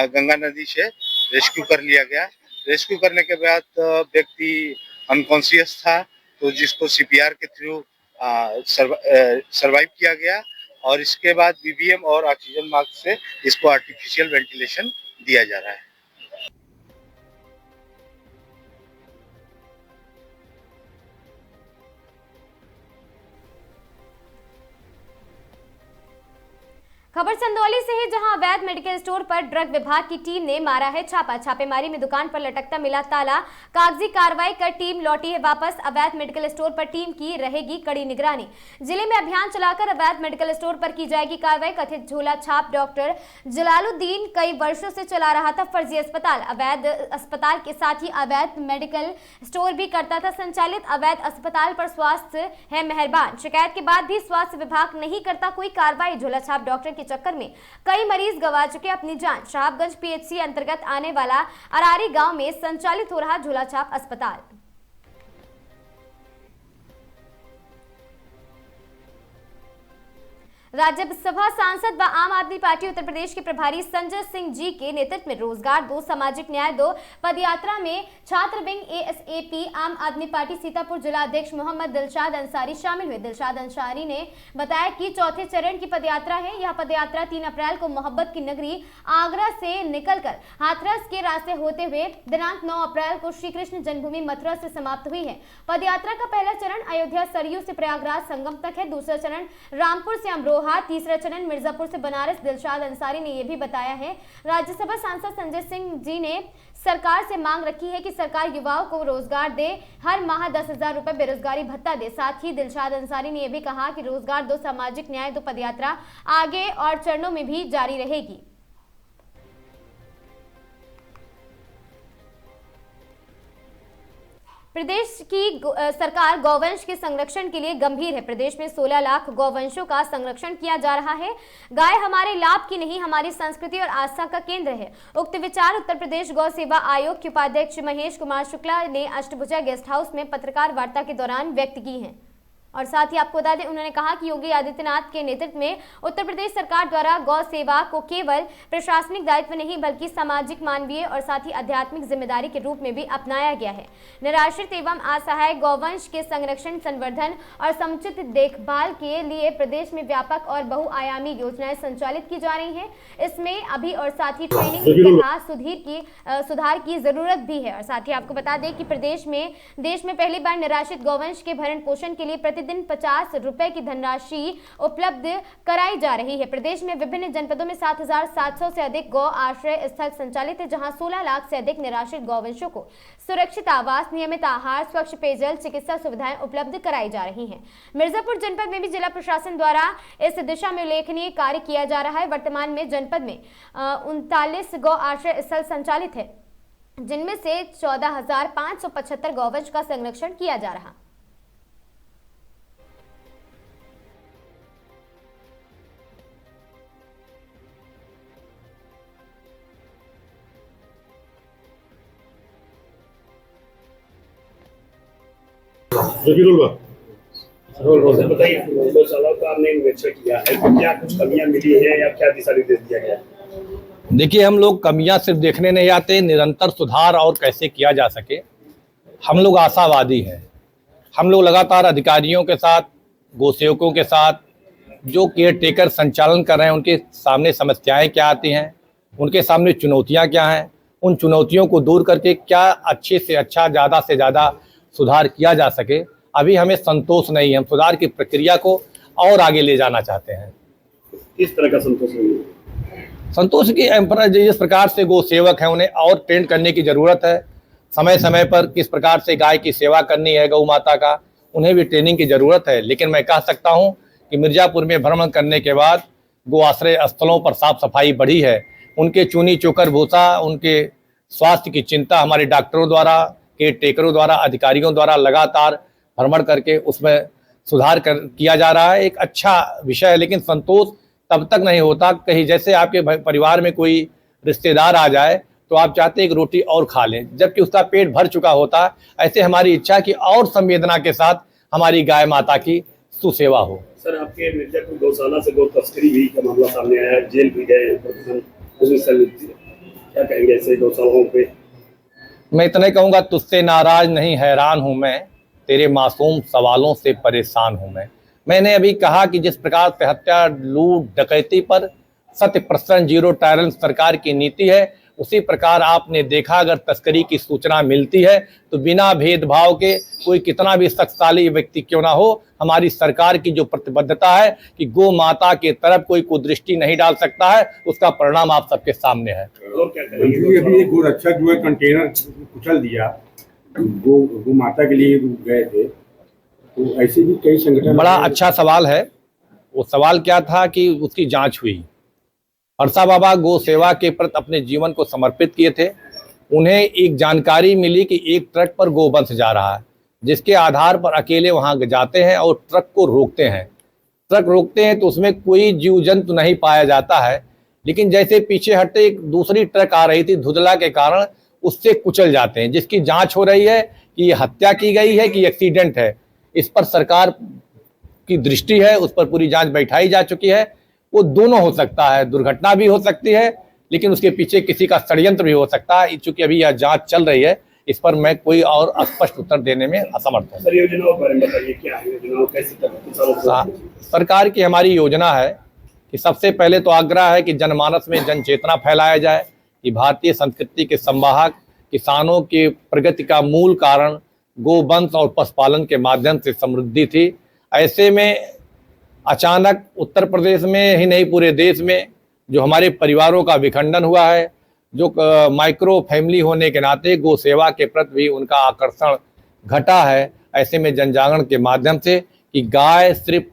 गंगा नदी से रेस्क्यू कर लिया गया। रेस्क्यू करने के बाद व्यक्ति अनकॉन्शियस था, तो जिसको सीपीआर के थ्रू सर्वाइव किया गया और इसके बाद बीबीएम और ऑक्सीजन मास्क से इसको आर्टिफिशियल वेंटिलेशन दिया जा रहा है। खबर चंदौली से है, जहां अवैध मेडिकल स्टोर पर ड्रग विभाग की टीम ने मारा है छापा। छापेमारी में दुकान पर लटकता मिला ताला। कागजी कार्रवाई कर टीम लौटी है वापस। अवैध मेडिकल स्टोर पर टीम की रहेगी कड़ी निगरानी। जिले में अभियान चलाकर अवैध मेडिकल स्टोर पर की जाएगी कार्रवाई। कथित झोला छाप डॉक्टर जलालुद्दीन कई वर्षों से चला रहा था फर्जी अस्पताल। अवैध अस्पताल के साथ ही अवैध मेडिकल स्टोर भी करता था संचालित। अवैध अस्पताल पर स्वास्थ्य है मेहरबान। शिकायत के बाद भी स्वास्थ्य विभाग नहीं करता कोई कार्रवाई। झोला छाप डॉक्टर के चक्कर में कई मरीज गंवा चुके अपनी जान। साहबगंज पीएचसी अंतर्गत आने वाला अरारी गांव में संचालित हो रहा झोला छाप अस्पताल। राज्यसभा सांसद व आम आदमी पार्टी उत्तर प्रदेश के प्रभारी संजय सिंह जी के नेतृत्व में रोजगार दो सामाजिक न्याय दो पदयात्रा में छात्र विंग एएसएपी आम आदमी पार्टी सीतापुर जिला अध्यक्ष मोहम्मद दिलशाद अंसारी शामिल हुए। दिलशाद अंसारी ने बताया कि चौथे चरण की पदयात्रा है। यह पदयात्रा 3 अप्रैल को मोहब्बत की नगरी आगरा से निकलकर हाथरस के रास्ते होते हुए दिनांक 9 अप्रैल को श्री कृष्ण जन्मभूमि मथुरा से समाप्त हुई है। पदयात्रा का पहला चरण अयोध्या सरयू से प्रयागराज संगम तक है। दूसरा चरण रामपुर से अमरोहा, तीसरा चरण मिर्जापुर से बनारस। दिलशाद अंसारी ने यह भी बताया है, राज्यसभा सांसद संजय सिंह जी ने सरकार से मांग रखी है कि सरकार युवाओं को रोजगार दे, हर माह 10,000 रुपए बेरोजगारी भत्ता दे। साथ ही दिलशाद अंसारी ने यह भी कहा कि रोजगार दो सामाजिक न्याय दो पदयात्रा आगे और चरणों में भी जारी रहेगी। प्रदेश की सरकार गौवंश के संरक्षण के लिए गंभीर है। प्रदेश में 16 लाख गौवंशों का संरक्षण किया जा रहा है। गाय हमारे लाभ की नहीं, हमारी संस्कृति और आस्था का केंद्र है। उक्त विचार उत्तर प्रदेश गौ सेवा आयोग के उपाध्यक्ष महेश कुमार शुक्ला ने अष्टभुजा गेस्ट हाउस में पत्रकार वार्ता के दौरान व्यक्त की हैं। और साथ ही आपको बता दें, उन्होंने कहा कि योगी आदित्यनाथ के नेतृत्व में उत्तर प्रदेश सरकार द्वारा गौ सेवा को केवल प्रशासनिक दायित्व नहीं बल्कि सामाजिक, मानवीय और साथ ही आध्यात्मिक जिम्मेदारी के रूप में भी अपनाया गया है। निराश्रित एवं असहाय गौवंश के संरक्षण, संवर्धन और समुचित देखभाल के लिए प्रदेश में व्यापक और बहुआयामी योजनाएं संचालित की जा रही हैं। इसमें अभी और साथ ही ट्रेनिंग तथा सुधार की जरूरत भी है। और साथ ही आपको बता दें कि देश में पहली बार निराश्रित गौवंश के भरण पोषण के लिए प्रतिदिन 50 रुपए की धनराशि उपलब्ध कराई जा रही है। प्रदेश में विभिन्न जनपदों में 7,700 से अधिक गौ आश्रय स्थल संचालित है, जहां 16 लाख से अधिक निराश्रित गौवंशों को सुरक्षित आवास, नियमित आहार, स्वच्छ पेयजल, चिकित्सा सुविधाएं उपलब्ध कराई जा रही हैं। मिर्जापुर जनपद में भी जिला प्रशासन द्वारा इस दिशा में उल्लेखनीय कार्य किया जा रहा है। वर्तमान में जनपद में 39 गौ आश्रय स्थल संचालित है, जिनमें से 14,575 गौवंश का संरक्षण किया जा रहा। बताइए, गौशाला का आपने निरीक्षण किया है, तो क्या कुछ कमियां मिली है या क्या दिशा निर्देश दिया गया है? देखिए, हम लोग कमियां सिर्फ देखने नहीं आते, निरंतर सुधार और कैसे किया जा सके हम लोग आशावादी हैं। हम लोग लगातार अधिकारियों के साथ, गोसेवकों के साथ, जो केयर टेकर संचालन कर रहे हैं, उनके सामने समस्याएं क्या आती हैं, उनके सामने चुनौतियां क्या हैं, उन चुनौतियों को दूर करके क्या अच्छे से अच्छा, ज़्यादा से ज़्यादा सुधार किया जा सके, अभी हमें संतोष नहीं है। हम सुधार की प्रक्रिया को और आगे ले जाना चाहते हैं। किस तरह का संतोष नहीं है? संतोष की जिस प्रकार से गौ सेवक हैं, उन्हें और ट्रेन करने की ज़रूरत है। समय समय पर किस प्रकार से गाय की सेवा करनी है, गौ माता का, उन्हें भी ट्रेनिंग की ज़रूरत है। लेकिन मैं कह सकता हूं कि मिर्ज़ापुर में भ्रमण करने के बाद गो आश्रय स्थलों पर साफ सफाई बढ़ी है। उनके चूनी चोकर भूसा, उनके स्वास्थ्य की चिंता हमारे डॉक्टरों द्वारा, केयर टेकरों द्वारा, अधिकारियों द्वारा लगातार भ्रमण करके उसमें सुधार किया जा रहा है। एक अच्छा विषय है, लेकिन संतोष तब तक नहीं होता। कहीं जैसे आपके परिवार में कोई रिश्तेदार आ जाए तो आप चाहते एक रोटी और खा लें, जबकि उसका पेट भर चुका होता। ऐसे हमारी इच्छा कि और संवेदना के साथ हमारी गाय माता की सुसेवा हो। सर, आपके मिर्जापुर गौशाला से गौ तस्करी भी का मामला सामने आया, जेल भी गए, क्या कहेंगे ऐसे गौशालाओं पे? मैं इतना कहूँगा, तुझसे नाराज नहीं हैरान हूँ मैं, तेरे मासूम सवालों से परेशान हूँ मैं। मैंने अभी कहा कि जिस प्रकार से हत्या, लूट, डकैती पर 100% जीरो टॉलरेंस सरकार की नीति है, उसी प्रकार आपने देखा अगर तस्करी की सूचना मिलती है तो बिना भेदभाव के कोई कितना भी शक्तिशाली व्यक्ति क्यों ना हो, हमारी सरकार की जो प्रतिबद्धता है कि गौ माता के तरफ कोई कुदृष्टि नहीं डाल सकता है, उसका परिणाम आप सबके सामने है। अभी एक गोरक्षक जो है कंटेनर कुचल दिया, गौ माता के लिए गए थे, तो ऐसे भी कई संगठन। बड़ा अच्छा सवाल है। वो सवाल क्या था कि उसकी जांच हुई। हरसा बाबा गौ सेवा के प्रति अपने जीवन को समर्पित किए थे। उन्हें एक जानकारी मिली कि एक ट्रक पर गोवंश जा रहा है, जिसके आधार पर अकेले वहां जाते हैं और ट्रक को रोकते हैं। ट्रक रोकते हैं तो उसमें कोई जीव जंतु नहीं पाया जाता है, लेकिन जैसे पीछे हटते एक दूसरी ट्रक आ रही थी, धुंधला के कारण उससे कुचल जाते हैं, जिसकी जांच हो रही है कि ये हत्या की गई है कि एक्सीडेंट है। इस पर सरकार की दृष्टि है, उस पर पूरी जांच बैठाई जा चुकी है। वो दोनों हो सकता है, दुर्घटना भी हो सकती है, लेकिन उसके पीछे किसी का षड्यंत्र भी हो सकता है। चूंकि अभी यह जांच चल रही है, इस पर मैं कोई और स्पष्ट उत्तर देने में असमर्थ हूँ। योजनाओं पर बताइए, क्या है योजनाओं, कैसे? सरकार की हमारी योजना है कि सबसे पहले तो आग्रह है कि जनमानस में जन चेतना फैलाया जाए कि भारतीय संस्कृति के संवाहक, किसानों के प्रगति का मूल कारण गोवंश और पशुपालन के माध्यम से समृद्धि थी। ऐसे में अचानक उत्तर प्रदेश में ही नहीं पूरे देश में जो हमारे परिवारों का विखंडन हुआ है, जो माइक्रो फैमिली होने के नाते गौ सेवा के प्रति भी उनका आकर्षण घटा है। ऐसे में जन जागरण के माध्यम से कि गाय सिर्फ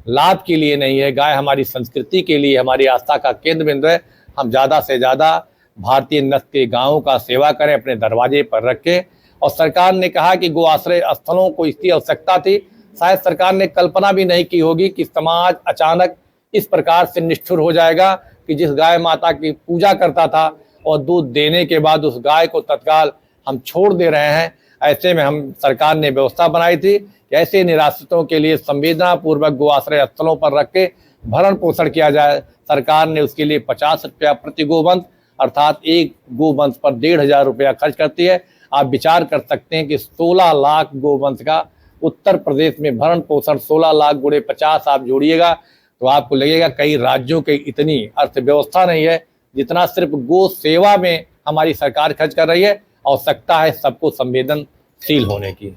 लाभ के लिए नहीं है, गाय हमारी संस्कृति के लिए, हमारी आस्था का केंद्र बिंदु है। हम ज़्यादा से ज़्यादा भारतीय नस्ल के गायों का सेवा करें, अपने दरवाजे पर रखें। और सरकार ने कहा कि गो आश्रय स्थलों को इसकी आवश्यकता थी। शायद सरकार ने कल्पना भी नहीं की होगी कि समाज अचानक इस प्रकार से निष्ठुर हो जाएगा कि जिस गाय माता की पूजा करता था और दूध देने के बाद उस गाय को तत्काल हम छोड़ दे रहे हैं। ऐसे में हम सरकार ने व्यवस्था बनाई थी कि ऐसे निराश्रितों के लिए संवेदना पूर्वक गो आश्रय स्थलों पर रख के भरण पोषण किया जाए। सरकार ने उसके लिए 50 रुपया प्रति गोवंश अर्थात एक गोवंश पर 1,500 रुपया खर्च करती है। आप विचार कर सकते हैं कि 16 लाख गोवंश का उत्तर प्रदेश में भरण पोषण 16 लाख गुणे 50 आप जोड़िएगा तो आपको लगेगा कई राज्यों की इतनी अर्थव्यवस्था नहीं है जितना सिर्फ गो सेवा में हमारी सरकार खर्च कर रही है। आवश्यकता है सबको संवेदनशील होने की।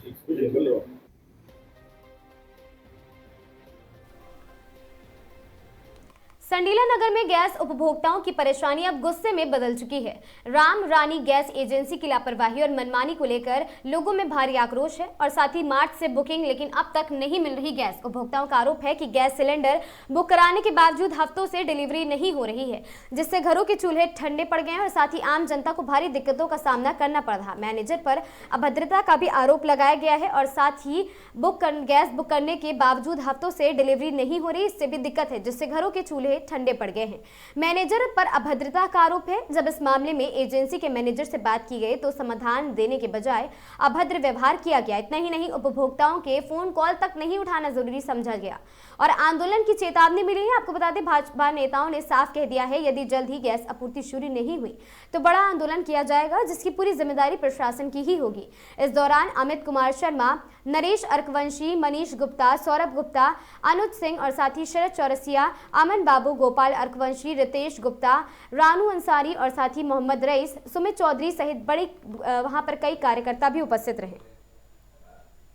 संडीला नगर में गैस उपभोक्ताओं की परेशानी अब गुस्से में बदल चुकी है। राम रानी गैस एजेंसी की लापरवाही और मनमानी को लेकर लोगों में भारी आक्रोश है और साथ ही मार्च से बुकिंग लेकिन अब तक नहीं मिल रही गैस। उपभोक्ताओं का आरोप है कि गैस सिलेंडर बुक कराने के बावजूद हफ्तों से डिलीवरी नहीं हो रही है, जिससे घरों के चूल्हे ठंडे पड़ गए हैं और साथ ही आम जनता को भारी दिक्कतों का सामना करना पड़ रहा। मैनेजर पर अभद्रता का भी आरोप लगाया गया है और साथ ही गैस बुक करने के बावजूद हफ्तों से डिलीवरी नहीं हो रही, इससे भी दिक्कत है, जिससे घरों के चूल्हे ठंडे पड़ गए हैं। मैनेजर पर अभद्रता का आरोप है। जब इस मामले में एजेंसी के मैनेजर से बात की गई तो समाधान देने के बजाय अभद्र व्यवहार किया गया। इतना ही नहीं, उपभोक्ताओं के फोन कॉल तक नहीं उठाना जरूरी समझा गया और आंदोलन की चेतावनी मिली है। आपको बता दें, भाजपा नेताओं ने साफ कह दिया है यदि जल्द ही गैस आपूर्ति शुरू नहीं हुई तो बड़ा आंदोलन किया जाएगा, जिसकी पूरी जिम्मेदारी प्रशासन की ही होगी। इस दौरान अमित कुमार शर्मा, नरेश अर्कवंशी, मनीष गुप्ता, सौरभ गुप्ता, अनुज सिंह और साथ ही शरद चौरसिया, अमन बाबू, गोपाल अर्कवंशी, रितेश गुप्ता, रानू अंसारी और साथ ही मोहम्मद रईस, सुमित चौधरी सहित बड़ी वहां पर कई कार्यकर्ता भी उपस्थित रहे।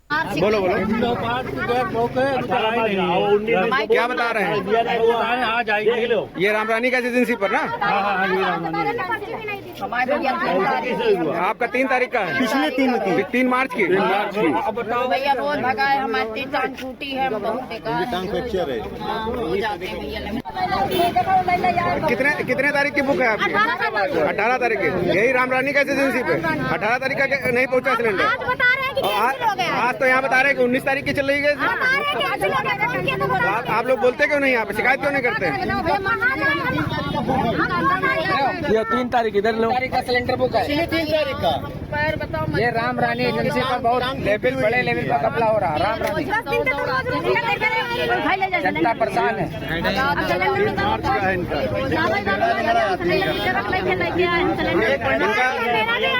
बोलो क्या बता रहे हैं? ये रामरानी गैस एजेंसी पर ना? आपका 3 तारीख का है? पिछले 3 मार्च की। भैया रोज भगाए, हमारी टांग टूटी है, बहुत बेकार है। कितने तारीख की बुक है आपकी? 18 तारीख की। यही रामरानी गैस एजेंसी पे 18 तारीख का नहीं पहुंचा सिलेंडर। आज तो यहाँ बता रहे हैं कि 19 तारीख की चल रही है। आप लोग बोलते क्यों नहीं? यहाँ पे शिकायत क्यों नहीं करते? ये 3 तारीख इधर लोग का सिलेंडर बुक है। 3 तारीख का। ये राम रानी एजेंसी पर बहुत बड़े लेवल पर कपड़ा हो रहा है। राम रानी जनता परेशान है।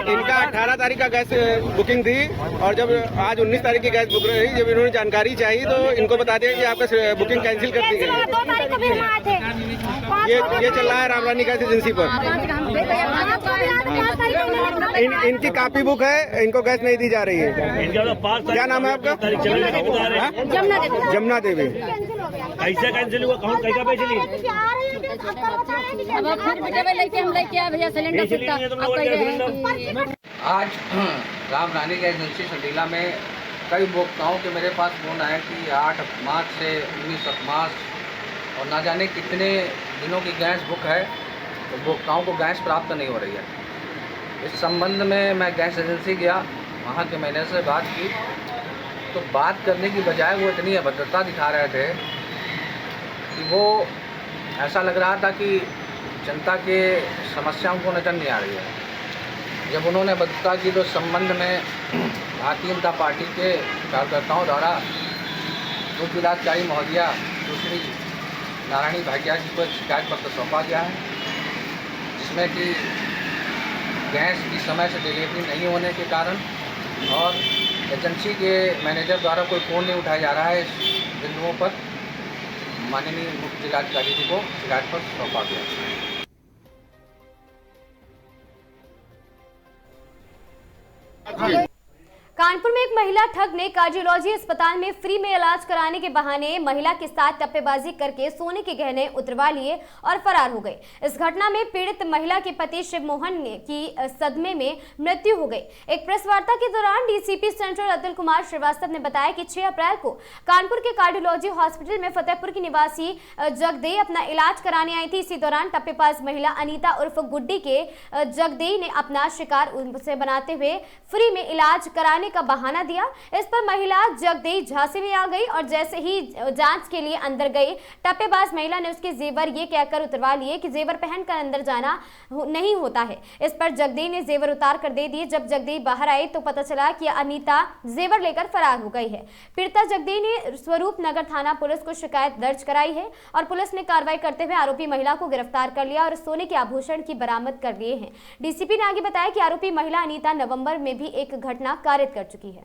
इनका 18 तारीख का गैस बुकिंग थी और जब आज 19 तारीख की गैस बुक रही, जब इन्होंने जानकारी चाहिए तो इनको बता दिया कि आपका बुकिंग कैंसिल कर दी गई। ये चल रहा है रामरानी गैस एजेंसी पर। इनकी कॉपी बुक है, इनको गैस नहीं दी जा रही है। क्या नाम है आपका? जमुना देवी। कैसे कैंसिल हुआ? कौन कैसा पैसे लिए? आज राम रानी गैस एजेंसी संडीला में कई उपभोक्ताओं के मेरे पास फोन आया कि 8 मार्च से 19 मार्च और ना जाने कितने दिनों की गैस बुक है, उपभोक्ताओं को गैस प्राप्त नहीं हो रही है। इस संबंध में मैं गैस एजेंसी गया, वहाँ के मैनेजर से बात की तो बात करने की बजाय वो इतनी अभद्रता दिखा रहे थे कि वो ऐसा लग रहा था कि जनता के समस्याओं को नज़र नहीं आ रही है। जब उन्होंने अभद्रता की तो संबंध में भारतीय जनता पार्टी के कार्यकर्ताओं द्वारा उप जिलाधिकारी महोदया सुश्री नारायणी भाटिया जी को शिकायत पत्र सौंपा गया है, जिसमें कि गैस की समय से डिलीवरी नहीं होने के कारण और एजेंसी के मैनेजर द्वारा कोई फ़ोन नहीं उठाया जा रहा है। इस बिंदुओं पर माननीय मुख्य जिलाधिकारी जी को शिकायत पत्र सौंपा गया है। कानपुर में एक महिला ठग ने कार्डियोलॉजी अस्पताल में फ्री में इलाज कराने के बहाने महिला के साथ टप्पेबाजी करके सोने के गहने उतरवा लिए और फरार हो गए। इस घटना में पीड़ित महिला के पति शिव मोहन की सदमे में मृत्यु हो गई। एक प्रेस वार्ता के दौरान डीसीपी सेंट्रल अतुल कुमार श्रीवास्तव ने बताया कि 6 अप्रैल को कानपुर के कार्डियोलॉजी हॉस्पिटल में फतेहपुर की निवासी जगदेई अपना इलाज कराने आई थी। इसी दौरान टप्पेबाज महिला अनीता उर्फ गुड्डी के जगदेई ने अपना शिकार उनसे बनाते हुए फ्री में इलाज कराने का का बहाना दिया। इस पर महिला जगदेई झांसे में आ गई और जैसे ही जांच के लिए अंदर गई, टप्पेबाज महिला ने उसके जेवर ये कहकर उतरवा लिए कि जेवर पहनकर अंदर जाना नहीं होता है। इस पर जगदेई ने जेवर उतार कर दे दिए। जब जगदेई बाहर आई तो पता चला कि अनीता जेवर लेकर फरार हो गई है। पीड़िता जगदेई ने स्वरूप नगर थाना पुलिस को शिकायत दर्ज कराई है और पुलिस ने कार्रवाई करते हुए आरोपी महिला को गिरफ्तार कर लिया और सोने के आभूषण की बरामद कर लिए हैं। डीसीपी ने आगे बताया कि आरोपी महिला अनीता नवंबर में भी एक घटना कारित कर चुकी है।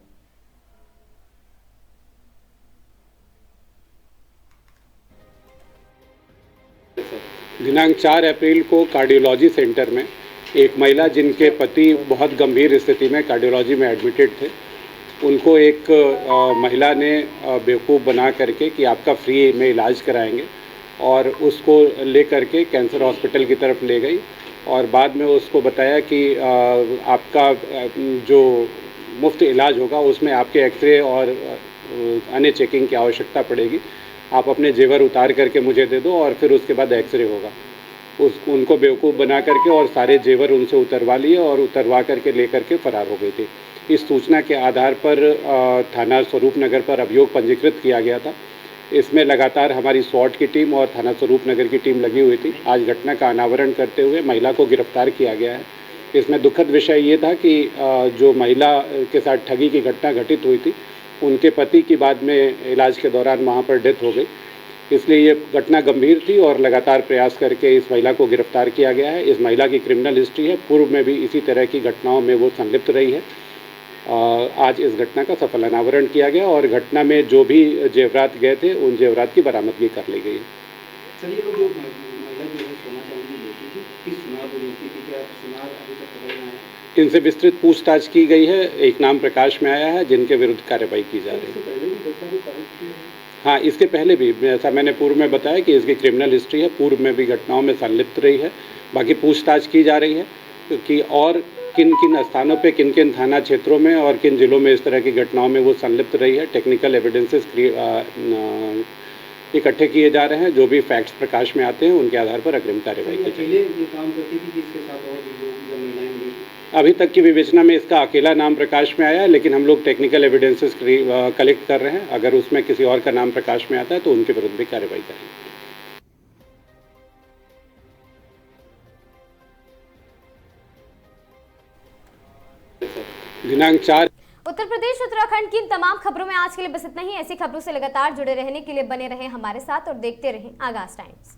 दिनांक 4 अप्रैल को कार्डियोलॉजी सेंटर में एक महिला जिनके पति बहुत गंभीर स्थिति में कार्डियोलॉजी में एडमिटेड थे, उनको एक महिला ने बेवकूफ़ बना करके कि आपका फ्री में इलाज कराएंगे और उसको ले करके कैंसर हॉस्पिटल की तरफ ले गई और बाद में उसको बताया कि आपका जो मुफ्त इलाज होगा उसमें आपके एक्सरे और अन्य चेकिंग की आवश्यकता पड़ेगी, आप अपने जेवर उतार करके मुझे दे दो और फिर उसके बाद एक्सरे होगा। उनको बेवकूफ़ बना करके और सारे जेवर उनसे उतरवा लिए और उतरवा करके ले करके फरार हो गई थी। इस सूचना के आधार पर थाना स्वरूप नगर पर अभियोग पंजीकृत किया गया था। इसमें लगातार हमारी SWAT की टीम और थाना स्वरूप नगर की टीम लगी हुई थी। आज घटना का अनावरण करते हुए महिला को गिरफ्तार किया गया है। इसमें दुखद विषय ये था कि जो महिला के साथ ठगी की घटना घटित हुई थी, उनके पति की बाद में इलाज के दौरान वहाँ पर डेथ हो गई, इसलिए ये घटना गंभीर थी और लगातार प्रयास करके इस महिला को गिरफ्तार किया गया है। इस महिला की क्रिमिनल हिस्ट्री है, पूर्व में भी इसी तरह की घटनाओं में वो संलिप्त रही है। आज इस घटना का सफल अनावरण किया गया और घटना में जो भी जेवरात गए थे उन जेवरात की बरामदगी कर ली गई है। इनसे विस्तृत पूछताछ की गई है। एक नाम प्रकाश में आया है जिनके विरुद्ध कार्रवाई की जा रही है। हाँ, इसके पहले भी ऐसा मैंने पूर्व में बताया कि इसकी क्रिमिनल हिस्ट्री है, पूर्व में भी घटनाओं में संलिप्त रही है। बाकी पूछताछ की जा रही है कि और किन किन स्थानों पे, किन किन थाना क्षेत्रों में और किन जिलों में इस तरह की घटनाओं में वो संलिप्त रही है। टेक्निकल एविडेंसेस इकट्ठे किए जा रहे हैं। जो भी फैक्ट्स प्रकाश में आते हैं उनके आधार पर अग्रिम कार्रवाई की जाएगी। अभी तक की विवेचना में इसका अकेला नाम प्रकाश में आया है, लेकिन हम लोग टेक्निकल एविडेंसेस कलेक्ट कर रहे हैं। अगर उसमें किसी और का नाम प्रकाश में आता है तो उनके विरुद्ध भी कार्रवाई करेंगे। दिनांक 4 उत्तर प्रदेश उत्तराखंड की इन तमाम खबरों में आज के लिए बस इतना ही। ऐसी खबरों से लगातार जुड़े रहने के लिए बने रहें हमारे साथ और देखते रहें आगाज टाइम्स।